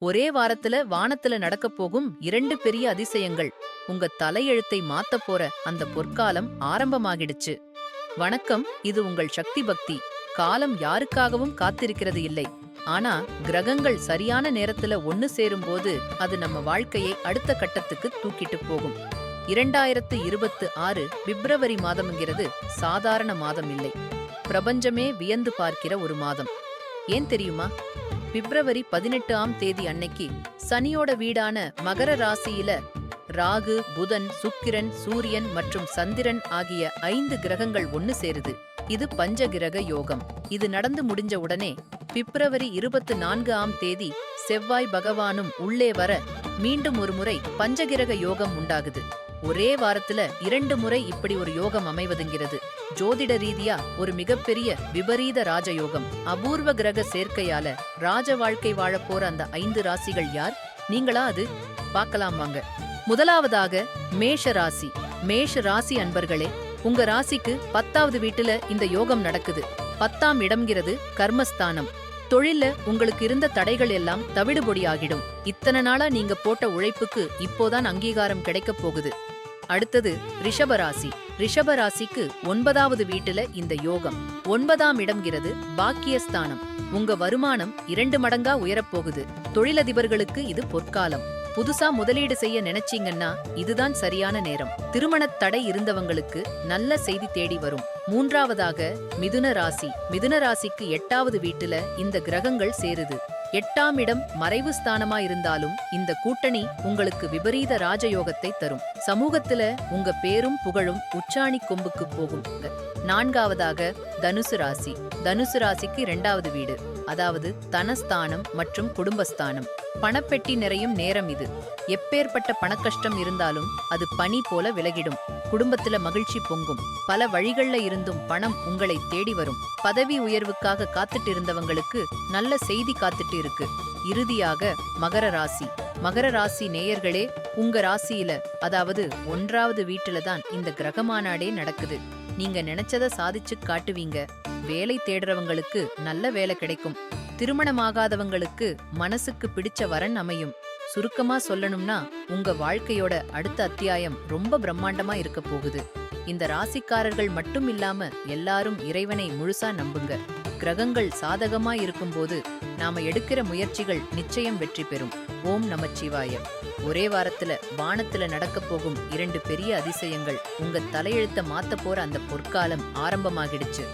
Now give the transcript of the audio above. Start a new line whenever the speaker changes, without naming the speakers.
ஒரே வாரத்துல வானத்துல நடக்கப் போகும் 2 பெரிய அதிசயங்கள். உங்க தலையெழுத்தை மாத்தப் போற அந்த பொற்காலம் ஆரம்பமாகிடுச்சு. வணக்கம், இது உங்கள் சக்தி பக்தி. காலம் யாருக்காகவும் காத்திருக்கிறது இல்லை. ஆனா கிரகங்கள் சரியான நேரத்துல ஒன்னு சேரும்போது அது நம்ம வாழ்க்கையை அடுத்த கட்டத்துக்கு தூக்கிட்டு போகும். 2026 பிப்ரவரி மாதம்ங்கிறது சாதாரண மாதம் இல்லை. பிரபஞ்சமே வியந்து பார்க்கிற ஒரு மாதம். ஏன் தெரியுமா? பிப்ரவரி 18ஆம் தேதி அன்னைக்கு சனியோட வீடான மகர ராசியில ராகு, புதன், சுக்கிரன், சூரியன் மற்றும் சந்திரன் ஆகிய 5 கிரகங்கள் ஒன்னு சேருது. இது பஞ்சகிரக யோகம். இது நடந்து முடிஞ்ச உடனே பிப்ரவரி 24ஆம் தேதி செவ்வாய் பகவானும் உள்ளே வர மீண்டும் ஒரு முறை பஞ்சகிரக யோகம் உண்டாகுது. ஒரே வாரத்துல 2 முறை இப்படி ஒரு யோகம் அமைவதுங்கிறது ஜோதிட ரீதியா ஒரு மிகப்பெரிய விபரீத ராஜயோகம். அபூர்வ கிரக சேர்க்கையால ராஜ வாழ்க்கை வாழப்போற அந்த 5 ராசிகள் யார்? நீங்களா அது பார்க்கலாம் வாங்க. முதலாவதாக மேஷ ராசி. மேஷ ராசி அன்பர்களே, உங்க ராசிக்கு 10வது வீட்டுல இந்த யோகம் நடக்குது. 10ஆம் இடம்ங்கிறது கர்மஸ்தானம். தொழில்ல உங்களுக்கு இருந்த தடைகள் எல்லாம் தவிடுபொடி ஆகிடும். இத்தனை நாளா நீங்க போட்ட உழைப்புக்கு இப்போதான் அங்கீகாரம் கிடைக்கப் போகுது. அடுத்தது ரிஷபராசி. ரிஷபராசிக்கு 9வது வீட்டுல இந்த யோகம். 9ஆம் இடம்ங்கிறது பாக்கியஸ்தானம். உங்க வருமானம் 2 மடங்கா உயரப்போகுது. தொழிலதிபர்களுக்கு இது பொற்காலம். புதுசா முதலீடு செய்ய நினைச்சீங்கன்னா இதுதான் சரியான நேரம். திருமணத் தடை இருந்தவங்களுக்கு நல்ல செய்தி தேடி வரும். 3ஆவதாக மிதுன ராசி. மிதுன ராசிக்கு 8வது வீட்டுல இந்த கிரகங்கள் சேருது. 8ஆம் இடம் மறைவு ஸ்தானமா இருந்தாலும் இந்த கூட்டணி உங்களுக்கு விபரீத ராஜயோகத்தை தரும். சமூகத்துல உங்க பேரும் புகழும் உச்சாணி கொம்புக்கு போகும். 4ஆவதாக தனுசு ராசி. தனுசு ராசிக்கு 2வது வீடு, அதாவது தனஸ்தானம் மற்றும் குடும்பஸ்தானம். பணப்பெட்டி நிறையும் நேரம் இது. எப்பேற்பட்ட பணக்கஷ்டம் இருந்தாலும் அது பனி போல விலகிடும். குடும்பத்துல மகிழ்ச்சி பொங்கும். பல வழிகள்ல இருந்தும் பணம் உங்களை தேடி வரும். பதவி உயர்வுக்காக காத்துட்டு இருந்தவங்களுக்கு நல்ல செய்தி காத்துட்டு இருக்கு. இறுதியாக மகர ராசி. மகர ராசி நேயர்களே, உங்க ராசியில, அதாவது 1வது வீட்டுல தான் இந்த கிரகமாநாடே நடக்குது. நீங்க நினைச்சத சாதிச்சு காட்டுவீங்க. வேலை தேடுறவங்களுக்கு நல்ல வேலை கிடைக்கும். திருமணமாகாதவங்களுக்கு மனசுக்கு பிடிச்ச வரன் அமையும். சுருக்கமா சொல்லணும்னா உங்க வாழ்க்கையோட அடுத்த அத்தியாயம் ரொம்ப பிரம்மாண்டமா இருக்க போகுது. இந்த ராசிக்காரர்கள் மட்டும் இல்லாம எல்லாரும் இறைவனை முழுசா நம்புங்க. கிரகங்கள் சாதகமா இருக்கும்போது நாம எடுக்கிற முயற்சிகள் நிச்சயம் வெற்றி பெறும். ஓம் நமச்சிவாய. ஒரே வாரத்துல வானத்துல நடக்கப் போகும் 2 பெரிய அதிசயங்கள். உங்க தலையெழுத்த மாத்த போற அந்த பொற்காலம் ஆரம்பமாகிடுச்சு.